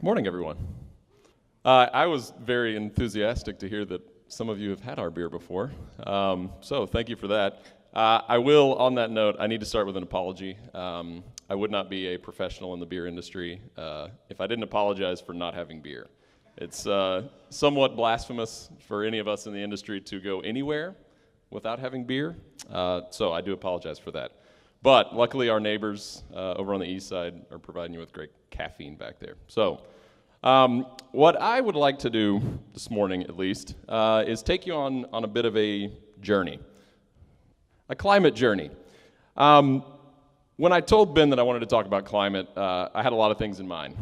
Good morning, everyone. I was very enthusiastic to hear that some of you have had our beer before, so thank you for that. I will, on that note, I need to start with an apology. I would not be a professional in the beer industry if I didn't apologize for not having beer. It's somewhat blasphemous for any of us in the industry to go anywhere without having beer, so I do apologize for that. But luckily our neighbors over on the east side are providing you with great caffeine back there. So what I would like to do this morning at least is take you on a bit of a journey, a climate journey. When I told Ben that I wanted to talk about climate, I had a lot of things in mind.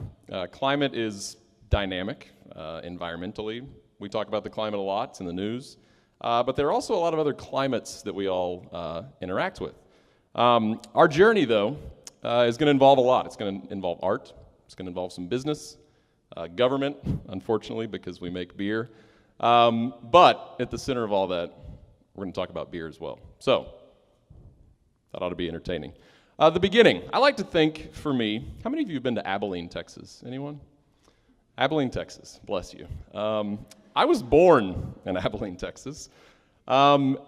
Climate is dynamic environmentally. We talk about the climate a lot, it's in the news. But there are also a lot of other climates that we all interact with. Our journey, though, is going to involve a lot. It's going to involve art. It's going to involve some business, government, unfortunately, because we make beer. But at the center of all that, we're going to talk about beer as well. So that ought to be entertaining. The beginning. I like to think, for me, how many of you have been to Abilene, Texas? Anyone? Abilene, Texas. Bless you. I was born in Abilene, Texas. And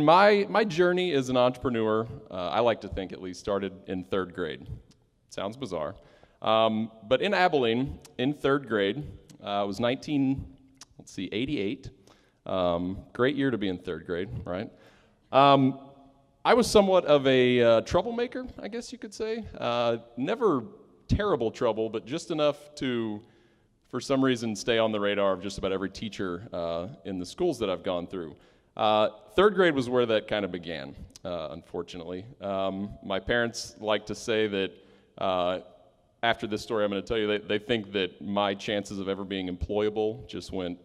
my journey as an entrepreneur, I like to think at least, started in third grade. Sounds bizarre. But in Abilene, in third grade, it was 1988. Great year to be in third grade, right? I was somewhat of a troublemaker, I guess you could say. Never terrible trouble, but just enough to, for some reason, stay on the radar of just about every teacher in the schools that I've gone through. Third grade was where that kind of began, unfortunately. My parents like to say that after this story I'm going to tell you, they think that my chances of ever being employable just went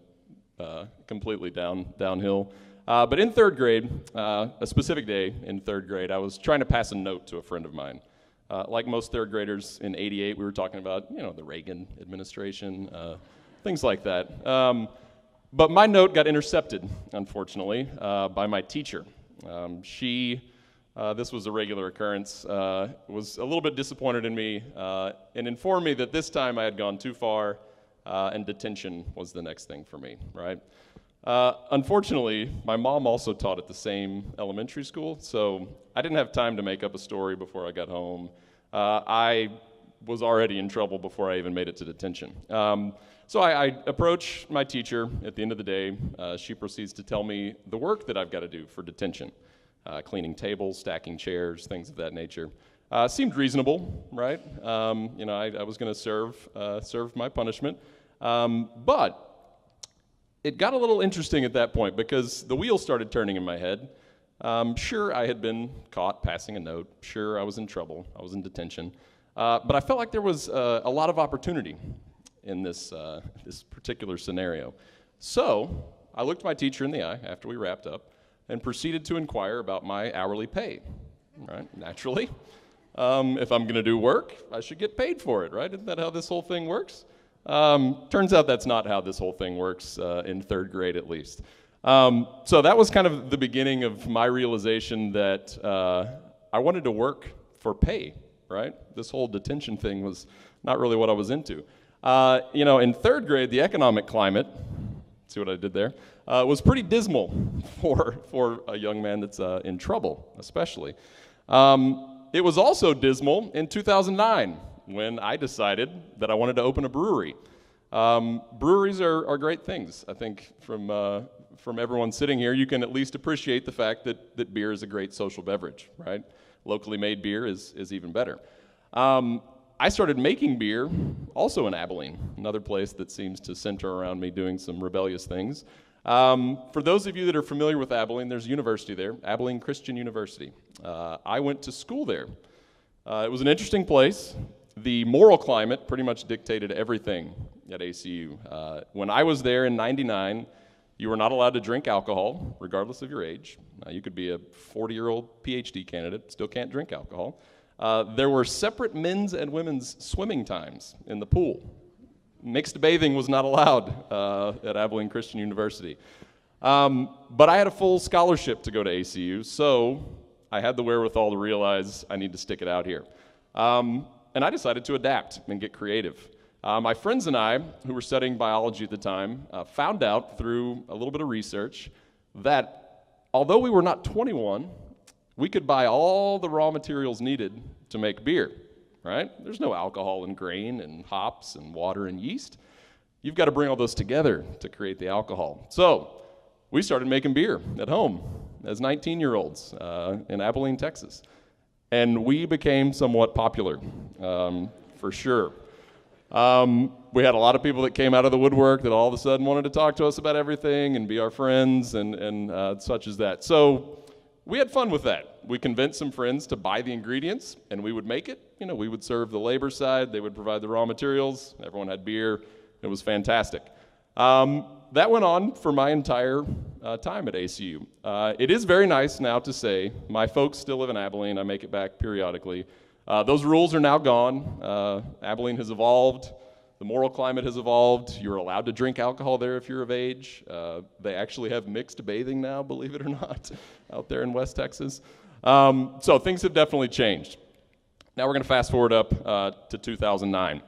completely downhill. But in third grade, a specific day in third grade, I was trying to pass a note to a friend of mine. Like most third graders in '88, we were talking about, the Reagan administration, things like that. But my note got intercepted, unfortunately, by my teacher. This was a regular occurrence, was a little bit disappointed in me and informed me that this time I had gone too far and detention was the next thing for me, right? Unfortunately, my mom also taught at the same elementary school, so I didn't have time to make up a story before I got home. I was already in trouble before I even made it to detention. So I approach my teacher at the end of the day. She proceeds to tell me the work that I've got to do for detention. Cleaning tables, stacking chairs, things of that nature. Seemed reasonable, right? I was going to serve my punishment. But it got a little interesting at that point because the wheels started turning in my head. Sure, I had been caught passing a note. Sure, I was in trouble. I was in detention. But I felt like there was a lot of opportunity in this particular scenario. So I looked my teacher in the eye after we wrapped up and proceeded to inquire about my hourly pay, right? Naturally. If I'm going to do work, I should get paid for it, right? Isn't that how this whole thing works? Turns out that's not how this whole thing works in third grade, at least. So that was kind of the beginning of my realization that I wanted to work for pay, right? This whole detention thing was not really what I was into. In third grade, the economic climate, see what I did there, was pretty dismal for a young man that's in trouble, especially. It was also dismal in 2009 when I decided that I wanted to open a brewery. Breweries are great things. I think from everyone sitting here, you can at least appreciate the fact that beer is a great social beverage, right? Locally made beer is even better. I started making beer also in Abilene, another place that seems to center around me doing some rebellious things. For those of you that are familiar with Abilene, there's a university there, Abilene Christian University. I went to school there. It was an interesting place. The moral climate pretty much dictated everything at ACU. When I was there in '99, you were not allowed to drink alcohol, regardless of your age. You could be a 40-year-old PhD candidate, still can't drink alcohol. There were separate men's and women's swimming times in the pool. Mixed bathing was not allowed at Abilene Christian University. But I had a full scholarship to go to ACU, so I had the wherewithal to realize I need to stick it out here. And I decided to adapt and get creative. My friends and I, who were studying biology at the time, found out through a little bit of research that although we were not 21, we could buy all the raw materials needed to make beer, right? There's no alcohol and grain and hops and water and yeast. You've got to bring all those together to create the alcohol. So we started making beer at home as 19-year-olds in Abilene, Texas. And we became somewhat popular, for sure. We had a lot of people that came out of the woodwork that all of a sudden wanted to talk to us about everything and be our friends and such as that. So we had fun with that. We convinced some friends to buy the ingredients, and we would make it. You know, we would serve the labor side. They would provide the raw materials. Everyone had beer. It was fantastic. That went on for my entire time at ACU. It is very nice now to say my folks still live in Abilene. I make it back periodically. Those rules are now gone. Abilene has evolved. The moral climate has evolved. You're allowed to drink alcohol there if you're of age. They actually have mixed bathing now, believe it or not, out there in West Texas. So things have definitely changed. Now we're going to fast forward up to 2009.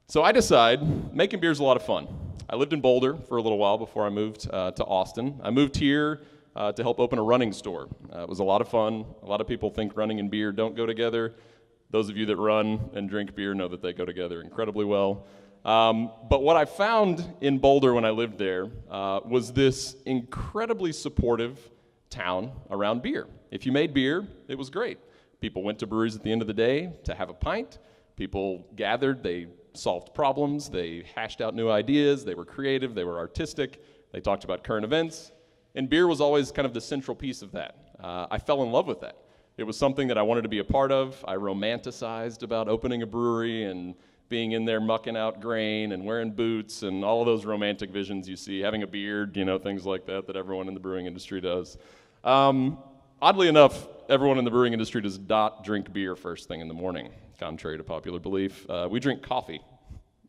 So I decide making beer is a lot of fun. I lived in Boulder for a little while before I moved to Austin. I moved here to help open a running store. It was a lot of fun. A lot of people think running and beer don't go together. Those of you that run and drink beer know that they go together incredibly well. But what I found in Boulder when I lived there was this incredibly supportive town around beer. If you made beer, it was great. People went to breweries at the end of the day to have a pint. People gathered, they solved problems, they hashed out new ideas, they were creative, they were artistic, they talked about current events, and beer was always kind of the central piece of that. I fell in love with that. It was something that I wanted to be a part of. I romanticized about opening a brewery and being in there mucking out grain and wearing boots and all of those romantic visions you see, having a beard, you know, things like that that everyone in the brewing industry does. Oddly enough, everyone in the brewing industry does not drink beer first thing in the morning, contrary to popular belief. We drink coffee,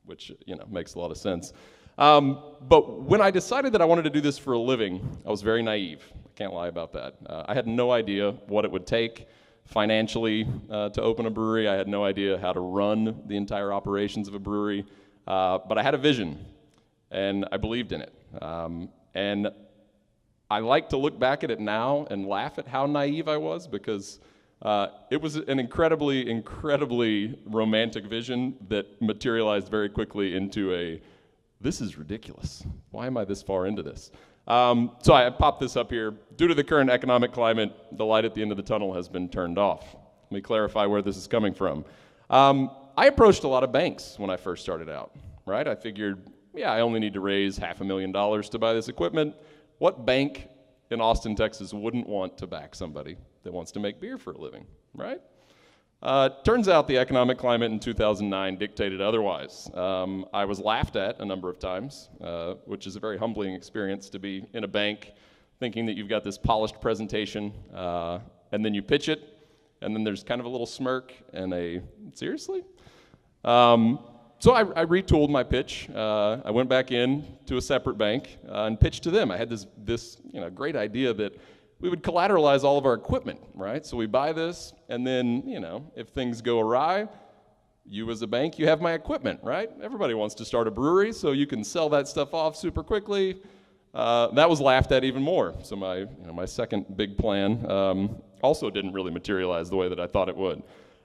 which, you know, makes a lot of sense. But when I decided that I wanted to do this for a living, I was very naive. I can't lie about that. I had no idea what it would take financially to open a brewery. I had no idea how to run the entire operations of a brewery. But I had a vision, and I believed in it. And I like to look back at it now and laugh at how naive I was, because it was an incredibly, incredibly romantic vision that materialized very quickly into this is ridiculous. Why am I this far into this? So I popped this up here. Due to the current economic climate, the light at the end of the tunnel has been turned off. Let me clarify where this is coming from. I approached a lot of banks when I first started out, right? I figured, yeah, I only need to raise $500,000 to buy this equipment. What bank in Austin, Texas wouldn't want to back somebody that wants to make beer for a living, right? Turns out the economic climate in 2009 dictated otherwise. I was laughed at a number of times, which is a very humbling experience to be in a bank thinking that you've got this polished presentation, and then you pitch it, and then there's kind of a little smirk and seriously? So I retooled my pitch. I went back in to a separate bank and pitched to them. I had this great idea that we would collateralize all of our equipment, right? So we buy this, and then, if things go awry, you as a bank, you have my equipment, right? Everybody wants to start a brewery, so you can sell that stuff off super quickly. That was laughed at even more. So my second big plan also didn't really materialize the way that I thought it would.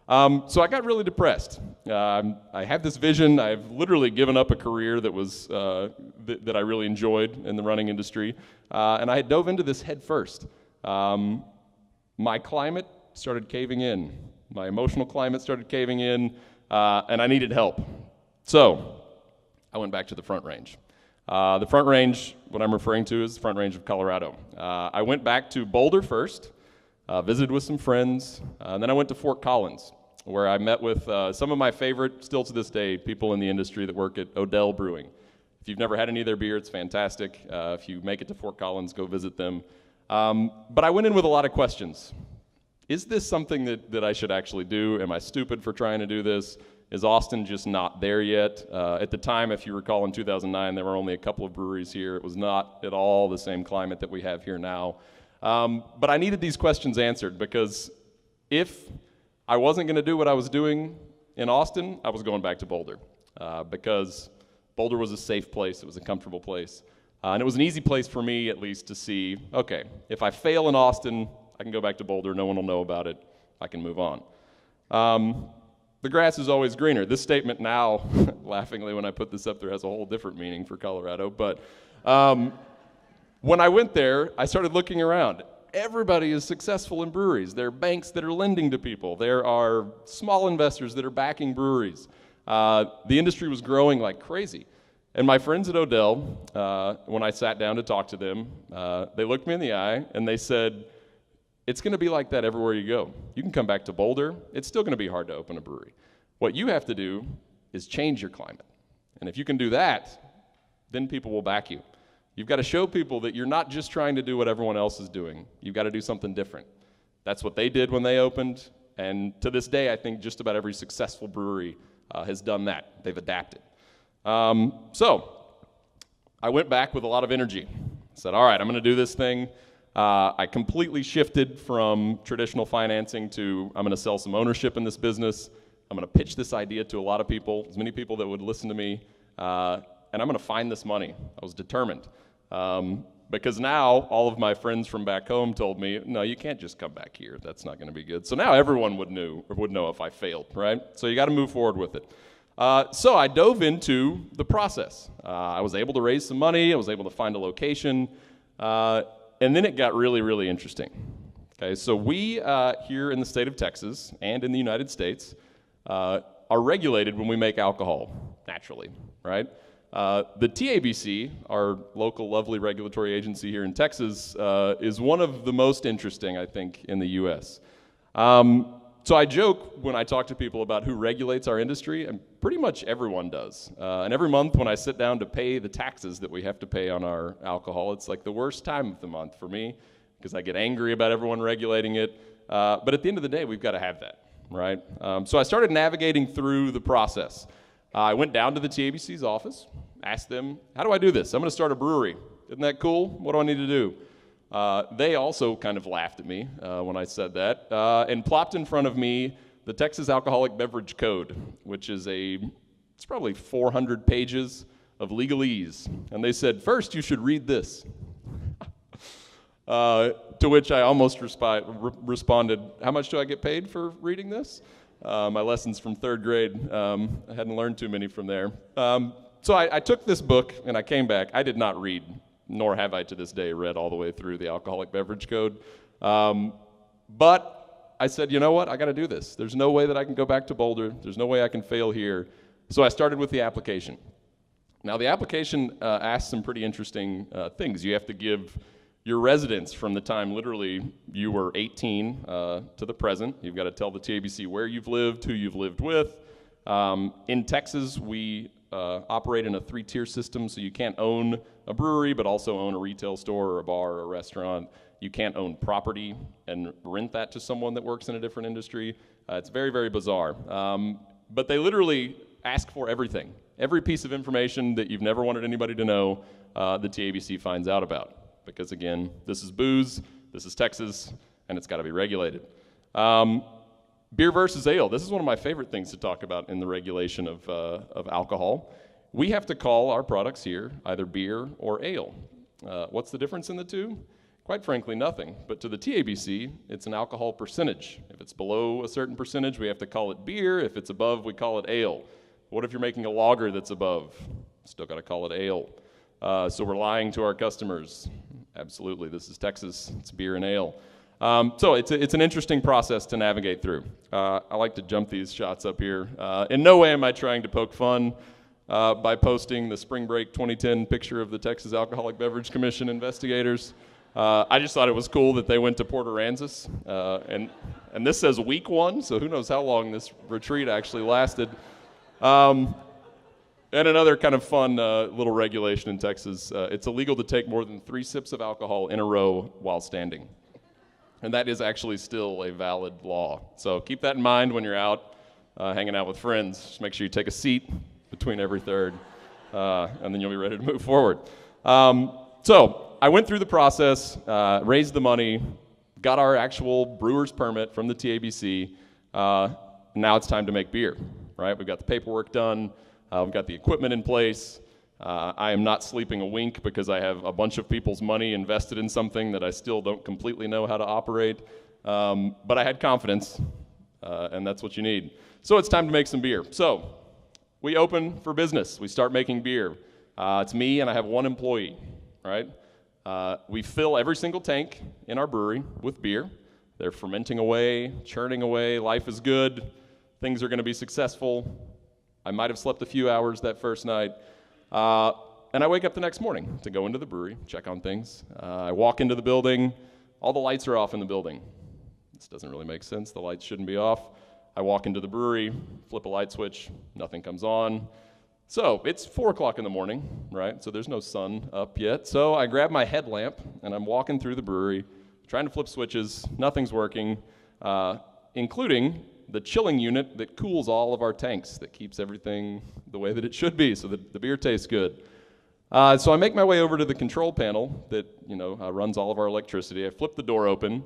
So I got really depressed. I had this vision. I've literally given up a career that was that I really enjoyed in the running industry, and I had dove into this head first. My climate started caving in. My emotional climate started caving in, and I needed help. So I went back to the Front Range. The Front Range, what I'm referring to, is the Front Range of Colorado. I went back to Boulder first, visited with some friends, and then I went to Fort Collins, where I met with some of my favorite, still to this day, people in the industry that work at Odell Brewing. If you've never had any of their beer, it's fantastic. If you make it to Fort Collins, go visit them. But I went in with a lot of questions. Is this something that I should actually do? Am I stupid for trying to do this? Is Austin just not there yet? At the time, if you recall, in 2009, there were only a couple of breweries here. It was not at all the same climate that we have here now. But I needed these questions answered, because if I wasn't going to do what I was doing in Austin, I was going back to Boulder. because Boulder was a safe place, it was a comfortable place. And it was an easy place for me, at least, to see, okay, if I fail in Austin, I can go back to Boulder, no one will know about it, I can move on. The grass is always greener. This statement now, laughingly when I put this up there, has a whole different meaning for Colorado, but when I went there, I started looking around. Everybody is successful in breweries. There are banks that are lending to people. There are small investors that are backing breweries. The industry was growing like crazy. And my friends at Odell, when I sat down to talk to them, they looked me in the eye and they said, it's going to be like that everywhere you go. You can come back to Boulder. It's still going to be hard to open a brewery. What you have to do is change your climate. And if you can do that, then people will back you. You've got to show people that you're not just trying to do what everyone else is doing. You've got to do something different. That's what they did when they opened. And to this day, I think just about every successful brewery has done that. They've adapted. So I went back with a lot of energy. I said, all right, I'm going to do this thing. I completely shifted from traditional financing to I'm going to sell some ownership in this business. I'm going to pitch this idea to a lot of people, as many people that would listen to me, and I'm going to find this money. I was determined. Because now all of my friends from back home told me, no, you can't just come back here. That's not going to be good. So now everyone would know if I failed, right? So you got to move forward with it. So I dove into the process. I was able to raise some money. I was able to find a location. And then it got really, really interesting. Okay, so we here in the state of Texas and in the United States are regulated when we make alcohol, naturally, right? The TABC, our local lovely regulatory agency here in Texas, is one of the most interesting, I think, in the U.S. So I joke when I talk to people about who regulates our industry, and pretty much everyone does. And every month when I sit down to pay the taxes that we have to pay on our alcohol, it's like the worst time of the month for me because I get angry about everyone regulating it. But at the end of the day, we've got to have that, right? So I started navigating through the process. I went down to the TABC's office, asked them, how do I do this? I'm going to start a brewery. Isn't that cool? What do I need to do? They also kind of laughed at me when I said that and plopped in front of me the Texas Alcoholic Beverage Code, which is it's probably 400 pages of legalese. And they said, first you should read this. To which I almost responded, how much do I get paid for reading this? My lessons from third grade, I hadn't learned too many from there. So I took this book and I came back. I did not read, nor have I to this day read all the way through the Alcoholic Beverage Code. But I said, you know what, I got to do this. There's no way that I can go back to Boulder. There's no way I can fail here. So I started with the application. Now the application asks some pretty interesting things. You have to give your residence from the time literally you were 18 to the present. You've got to tell the TABC where you've lived, who you've lived with. In Texas, we operate in a 3-tier system, so you can't own a brewery, but also own a retail store or a bar or a restaurant. You can't own property and rent that to someone that works in a different industry. It's very, very bizarre. But they literally ask for everything. Every piece of information that you've never wanted anybody to know, the TABC finds out about. Because again, this is booze, this is Texas, and it's got to be regulated. Beer versus ale. This is one of my favorite things to talk about in the regulation of alcohol. We have to call our products here either beer or ale. What's the difference in the two? Quite frankly, nothing. But to the TABC, it's an alcohol percentage. If it's below a certain percentage, we have to call it beer. If it's above, we call it ale. What if you're making a lager that's above? Still got to call it ale. So we're lying to our customers. Absolutely, this is Texas. It's beer and ale. So it's an interesting process to navigate through. I like to jump these shots up here. In no way am I trying to poke fun by posting the Spring Break 2010 picture of the Texas Alcoholic Beverage Commission investigators. I just thought it was cool that they went to Port Aransas, and this says week 1, so who knows how long this retreat actually lasted. And another kind of fun little regulation in Texas, it's illegal to take more than 3 sips of alcohol in a row while standing. And that is actually still a valid law. So keep that in mind when you're out hanging out with friends. Just make sure you take a seat between every third, and then you'll be ready to move forward. So I went through the process, raised the money, got our actual brewer's permit from the TABC. Now it's time to make beer, right? We've got the paperwork done. I've got the equipment in place. I am not sleeping a wink because I have a bunch of people's money invested in something that I still don't completely know how to operate. But I had confidence, and that's what you need. So it's time to make some beer. So we open for business. We start making beer. It's me, and I have one employee, right? We fill every single tank in our brewery with beer. They're fermenting away, churning away. Life is good. Things are going to be successful. I might have slept a few hours that first night. And I wake up the next morning to go into the brewery, check on things. I walk into the building. All the lights are off in the building. This doesn't really make sense. The lights shouldn't be off. I walk into the brewery, flip a light switch, nothing comes on. So it's 4 o'clock in the morning, right? So there's no sun up yet. So I grab my headlamp, and I'm walking through the brewery, trying to flip switches. Nothing's working, including the chilling unit that cools all of our tanks, that keeps everything the way that it should be so that the beer tastes good. So I make my way over to the control panel that runs all of our electricity. I flip the door open,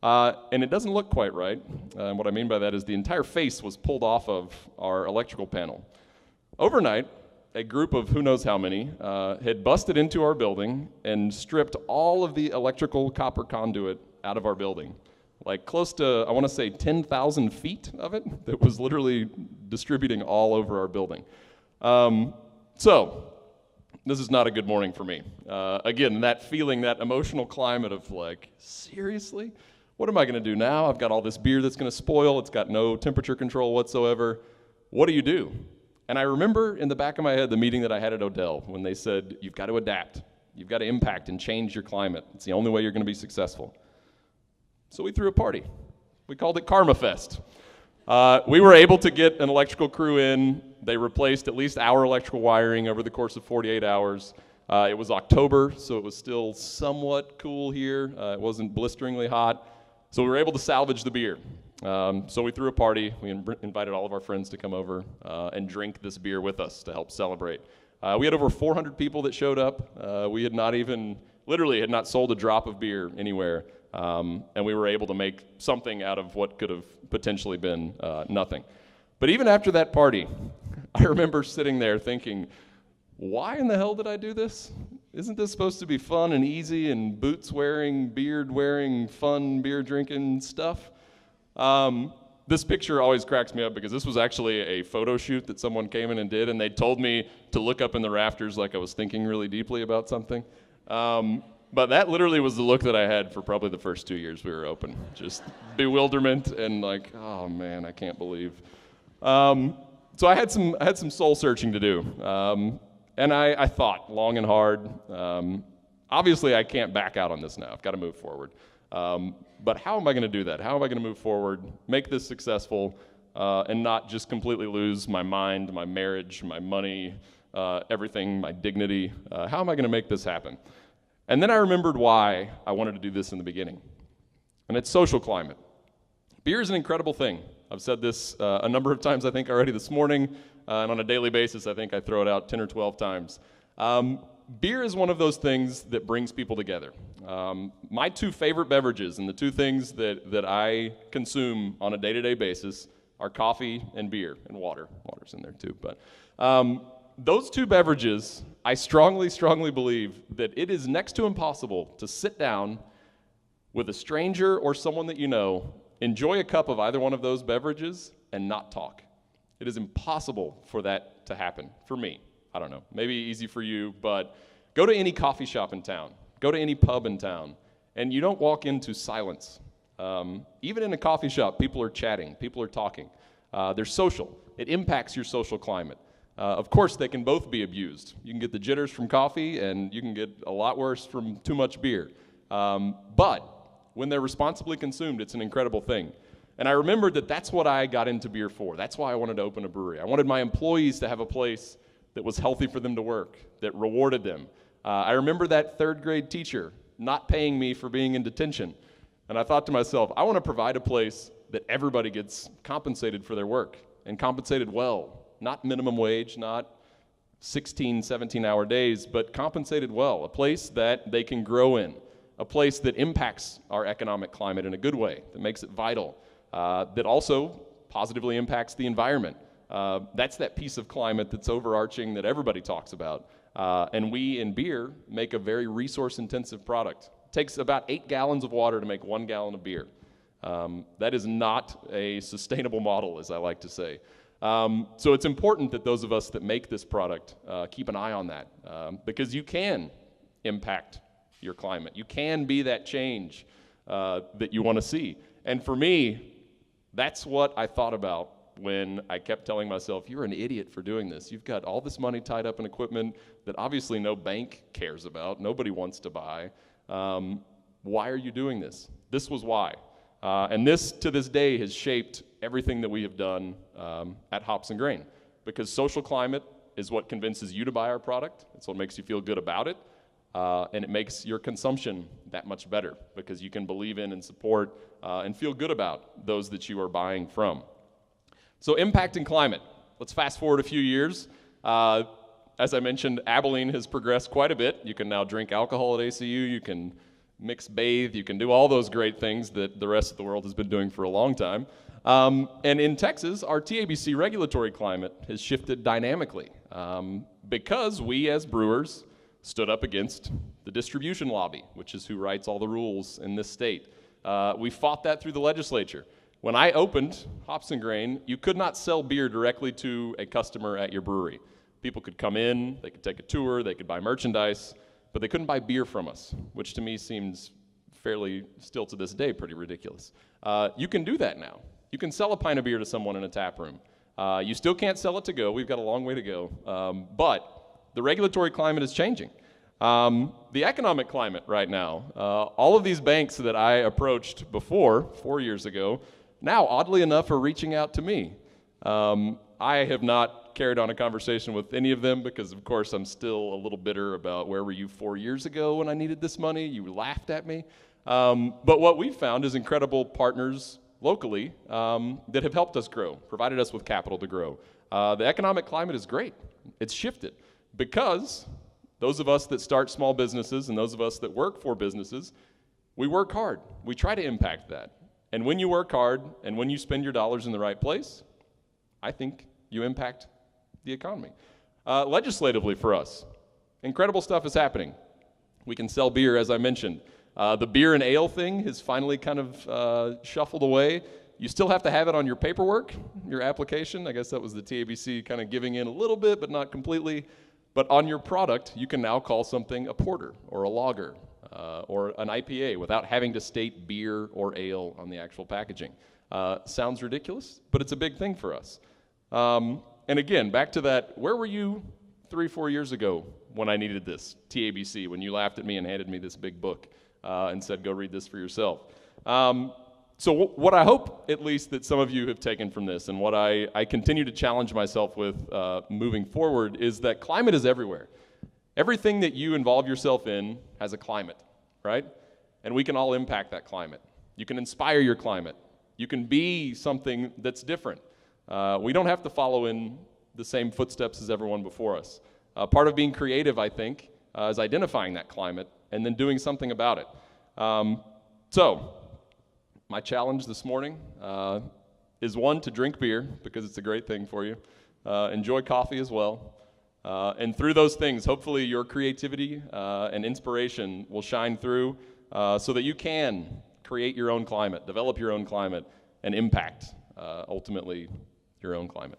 and it doesn't look quite right. And what I mean by that is the entire face was pulled off of our electrical panel. Overnight, a group of who knows how many had busted into our building and stripped all of the electrical copper conduit out of our building. Like close to, I want to say 10,000 feet of it that was literally distributing all over our building. So this is not a good morning for me. Again, that feeling, that emotional climate of like, seriously? What am I going to do now? I've got all this beer that's going to spoil. It's got no temperature control whatsoever. What do you do? And I remember in the back of my head the meeting that I had at Odell when they said, you've got to adapt. You've got to impact and change your climate. It's the only way you're going to be successful. So we threw a party. We called it Karma Fest. We were able to get an electrical crew in. They replaced at least our electrical wiring over the course of 48 hours. It was October, so it was still somewhat cool here. It wasn't blisteringly hot. So we were able to salvage the beer. So we threw a party. We invited all of our friends to come over and drink this beer with us to help celebrate. We had over 400 people that showed up. We had literally had not sold a drop of beer anywhere. And we were able to make something out of what could have potentially been nothing. But even after that party, I remember sitting there thinking, why in the hell did I do this? Isn't this supposed to be fun and easy and boots-wearing, beard-wearing, fun beer-drinking stuff? This picture always cracks me up because this was actually a photo shoot that someone came in and did, and they told me to look up in the rafters like I was thinking really deeply about something. But that literally was the look that I had for probably the first 2 years we were open. Just bewilderment and like, oh man, I can't believe. So I had some soul searching to do. And I thought long and hard. Obviously, I can't back out on this now. I've got to move forward. But how am I going to do that? How am I going to move forward, make this successful, and not just completely lose my mind, my marriage, my money, everything, my dignity? How am I going to make this happen? And then I remembered why I wanted to do this in the beginning. And it's social climate. Beer is an incredible thing. I've said this a number of times, I think, already this morning. And on a daily basis, I think I throw it out 10 or 12 times. Beer is one of those things that brings people together. My two favorite beverages and the two things that I consume on a day-to-day basis are coffee and beer, and water. Water's in there too. But those two beverages, I strongly, strongly believe that it is next to impossible to sit down with a stranger or someone that you know, enjoy a cup of either one of those beverages, and not talk. It is impossible for that to happen, for me. I don't know, maybe easy for you, but go to any coffee shop in town, go to any pub in town, and you don't walk into silence. Even in a coffee shop, people are chatting, people are talking. They're social. It impacts your social climate. Of course, they can both be abused. You can get the jitters from coffee, and you can get a lot worse from too much beer. But when they're responsibly consumed, it's an incredible thing. And I remembered that that's what I got into beer for. That's why I wanted to open a brewery. I wanted my employees to have a place that was healthy for them to work, that rewarded them. I remember that third grade teacher not paying me for being in detention. And I thought to myself, I want to provide a place that everybody gets compensated for their work, and compensated well. Not minimum wage, not 16, 17-hour days, but compensated well. A place that they can grow in. A place that impacts our economic climate in a good way, that makes it vital, that also positively impacts the environment. That's that piece of climate that's overarching that everybody talks about. And we in beer make a very resource-intensive product. It takes about 8 gallons of water to make 1 gallon of beer. That is not a sustainable model, as I like to say. So it's important that those of us that make this product keep an eye on that, because you can impact your climate. You can be that change that you want to see. And for me, that's what I thought about when I kept telling myself, you're an idiot for doing this. You've got all this money tied up in equipment that obviously no bank cares about, nobody wants to buy. Why are you doing this? This was why. And this, to this day, has shaped everything that we have done at Hops and Grain, because social climate is what convinces you to buy our product. It's what makes you feel good about it, and it makes your consumption that much better, because you can believe in and support and feel good about those that you are buying from. So impacting climate. Let's fast forward a few years. As I mentioned, Abilene has progressed quite a bit. You can now drink alcohol at ACU. You can mix bathe. You can do all those great things that the rest of the world has been doing for a long time. And in Texas, our TABC regulatory climate has shifted dynamically because we as brewers stood up against the distribution lobby, which is who writes all the rules in this state. We fought that through the legislature. When I opened Hops and Grain, you could not sell beer directly to a customer at your brewery. People could come in, they could take a tour, they could buy merchandise, but they couldn't buy beer from us, which to me seems fairly, still to this day, pretty ridiculous. You can do that now. You can sell a pint of beer to someone in a tap room. You still can't sell it to go. We've got a long way to go. But the regulatory climate is changing. The economic climate right now, all of these banks that I approached before, 4 years ago, now, oddly enough, are reaching out to me. I have not carried on a conversation with any of them because, of course, I'm still a little bitter about where were you 4 years ago when I needed this money? You laughed at me. But what we've found is incredible partners locally that have helped us grow, provided us with capital to grow. The economic climate is great. It's shifted because those of us that start small businesses and those of us that work for businesses, we work hard. We try to impact that. And when you work hard and when you spend your dollars in the right place, I think you impact the economy. Legislatively for us, incredible stuff is happening. We can sell beer, as I mentioned. The beer and ale thing has finally kind of shuffled away. You still have to have it on your paperwork, your application. I guess that was the TABC kind of giving in a little bit, but not completely. But on your product, you can now call something a porter or a lager or an IPA without having to state beer or ale on the actual packaging. Sounds ridiculous, but it's a big thing for us. And again, back to that, where were you 3-4 years ago when I needed this, TABC, when you laughed at me and handed me this big book and said, go read this for yourself? So what I hope, at least, that some of you have taken from this, and what I continue to challenge myself with moving forward, is that climate is everywhere. Everything that you involve yourself in has a climate, right? And we can all impact that climate. You can inspire your climate. You can be something that's different. We don't have to follow in the same footsteps as everyone before us. Part of being creative, I think, is identifying that climate and then doing something about it. So, my challenge this morning is one, to drink beer, because it's a great thing for you. Enjoy coffee as well. And through those things, hopefully your creativity and inspiration will shine through so that you can create your own climate, develop your own climate, and impact, ultimately, your own climate.